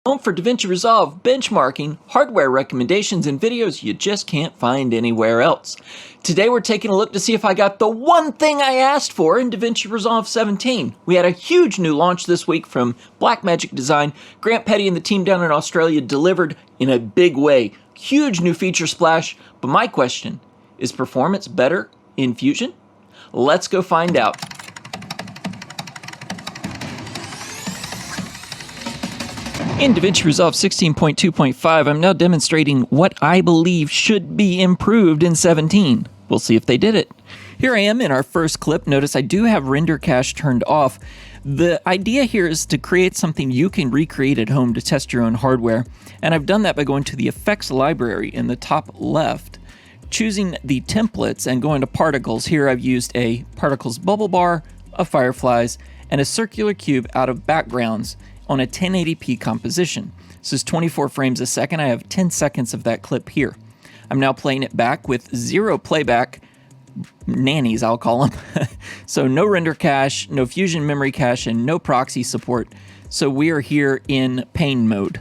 Home for Davinci Resolve benchmarking, hardware recommendations, and videos you just can't find anywhere else. Today we're taking a look to see if I got the one thing I asked for in Davinci Resolve 17. We had a huge new launch this week from Blackmagic Design. Grant Petty and the team down in Australia delivered in a big way. Huge new feature splash, but my question, is performance better in Fusion? Let's go find out. In Davinci Resolve 16.2.5, I'm now demonstrating what I believe should be improved in 17. We'll see if they did it. Here I am in our first clip. Notice I do have render cache turned off. The idea here is to create something you can recreate at home to test your own hardware. And I've done that by going to the effects library in the top left, choosing the templates and going to particles. Here I've used a particles bubble bar, a fireflies, and a circular cube out of backgrounds on a 1080p composition. This is 24 frames a second. I have 10 seconds of that clip here. I'm now playing it back with zero playback nannies, I'll call them. So no render cache, no Fusion memory cache, and no proxy support. So we are here in pain mode.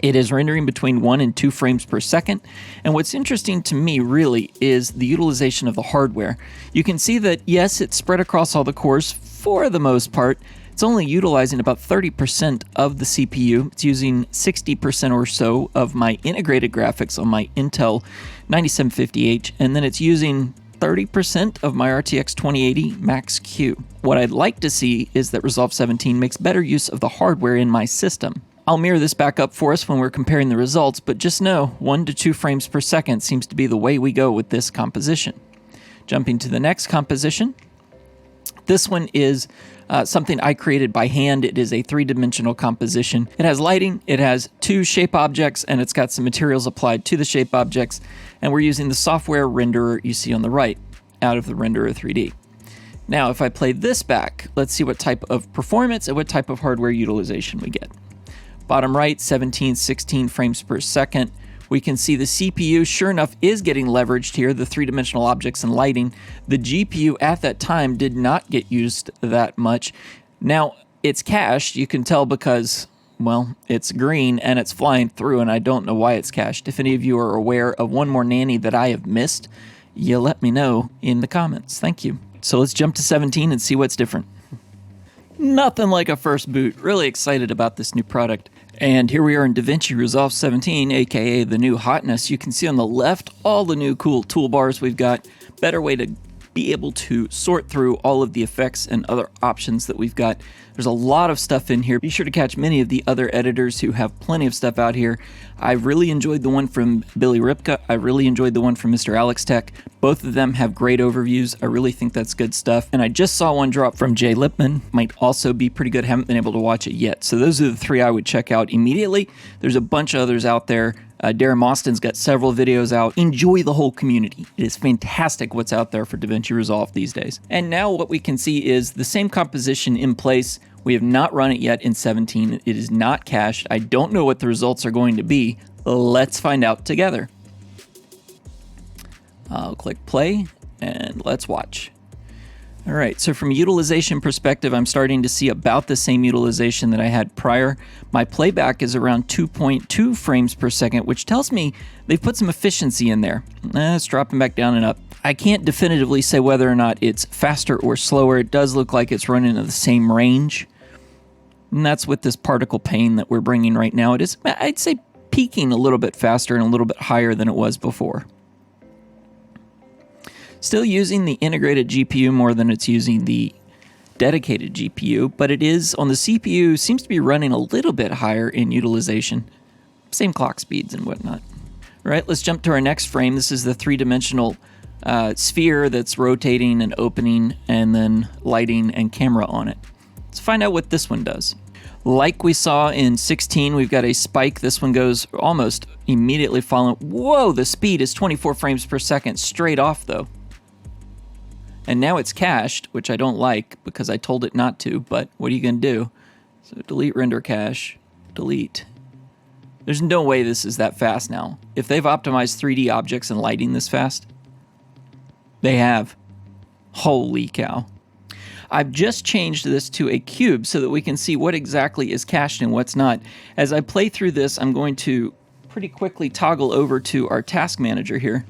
It is rendering between 1 and 2 frames per second. And what's interesting to me really is the utilization of the hardware. You can see that, yes, it's spread across all the cores for the most part. It's only utilizing about 30% of the CPU. It's using 60% or so of my integrated graphics on my Intel 9750H, and then it's using 30% of my RTX 2080 Max-Q. What I'd like to see is that Resolve 17 makes better use of the hardware in my system. I'll mirror this back up for us when we're comparing the results, but just know 1 to 2 frames per second seems to be the way we go with this composition. Jumping to the next composition. This one is something I created by hand. It is a 3-dimensional composition. It has lighting, it has 2 shape objects, and it's got some materials applied to the shape objects. And we're using the software renderer you see on the right out of the Renderer 3D. Now, if I play this back, let's see what type of performance and what type of hardware utilization we get. Bottom right, 17, 16 frames per second. We can see the CPU, sure enough, is getting leveraged here, the 3-dimensional objects and lighting. The GPU at that time did not get used that much. Now, it's cached, you can tell because, well, it's green and it's flying through, and I don't know why it's cached. If any of you are aware of one more nanny that I have missed, you let me know in the comments. Thank you. So let's jump to 17 and see what's different. Nothing like a first boot. Really excited about this new product. And here we are in Davinci Resolve 17, aka the new hotness. You can see on the left all the new cool toolbars we've got. Better way to be able to sort through all of the effects and other options that we've got. There's a lot of stuff in here. Be sure to catch many of the other editors who have plenty of stuff out here. I really enjoyed the one from Billy Ripka. I really enjoyed the one from Mr. Alex Tech. Both of them have great overviews. I really think that's good stuff. And I just saw one drop from Jay Lipman. Might also be pretty good. Haven't been able to watch it yet. So those are the 3 I would check out immediately. There's a bunch of others out there. Darren Mostyn's got several videos out. Enjoy the whole community. It is fantastic what's out there for Davinci Resolve these days. And now what we can see is the same composition in place. We have not run it yet in 17. It is not cached. I don't know what the results are going to be. Let's find out together. I'll click play and let's watch. All right, so from a utilization perspective, I'm starting to see about the same utilization that I had prior. My playback is around 2.2 frames per second, which tells me they've put some efficiency in there. It's dropping back down and up. I can't definitively say whether or not it's faster or slower. It does look like it's running in the same range. And that's with this particle pane that we're bringing right now. It is, I'd say, peaking a little bit faster and a little bit higher than it was before. Still using the integrated GPU more than it's using the dedicated GPU, but it is on the CPU, seems to be running a little bit higher in utilization. Same clock speeds and whatnot. All right, let's jump to our next frame. This is the 3-dimensional sphere that's rotating and opening, and then lighting and camera on it. Let's find out what this one does. Like we saw in 16, we've got a spike. This one goes almost immediately following. Whoa, the speed is 24 frames per second straight off though. And now it's cached, which I don't like because I told it not to, but what are you going to do? So delete render cache, delete. There's no way this is that fast now. If they've optimized 3D objects and lighting this fast, they have. Holy cow. I've just changed this to a cube so that we can see what exactly is cached and what's not. As I play through this, I'm going to pretty quickly toggle over to our task manager here.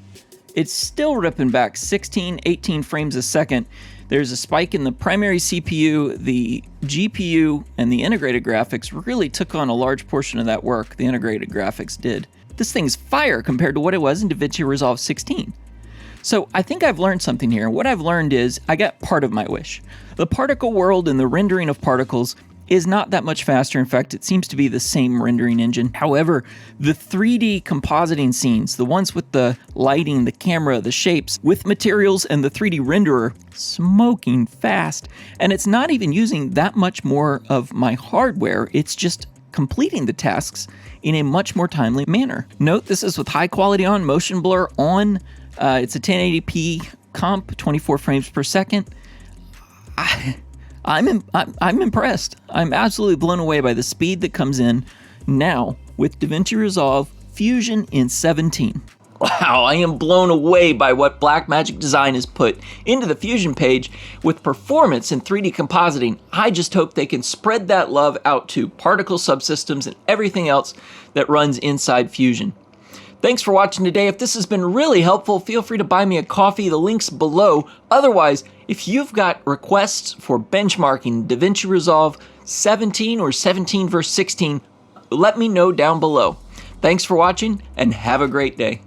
It's still ripping back 16, 18 frames a second. There's a spike in the primary CPU, the GPU, and the integrated graphics really took on a large portion of that work. The integrated graphics did. This thing's fire compared to what it was in Davinci Resolve 16. So I think I've learned something here. What I've learned is I got part of my wish. The particle world and the rendering of particles is not that much faster. In fact, it seems to be the same rendering engine. However, the 3D compositing scenes, the ones with the lighting, the camera, the shapes, with materials and the 3D renderer, smoking fast. And it's not even using that much more of my hardware. It's just completing the tasks in a much more timely manner. Note this is with high quality on, motion blur on. It's a 1080p comp, 24 frames per second. I'm impressed. I'm absolutely blown away by the speed that comes in now with Davinci Resolve Fusion in 17. Wow, I am blown away by what Blackmagic Design has put into the Fusion page with performance and 3D compositing. I just hope they can spread that love out to particle subsystems and everything else that runs inside Fusion. Thanks for watching today. If this has been really helpful, feel free to buy me a coffee. The link's below. Otherwise, if you've got requests for benchmarking Davinci Resolve 17 or 17 verse 16, let me know down below. Thanks for watching and have a great day.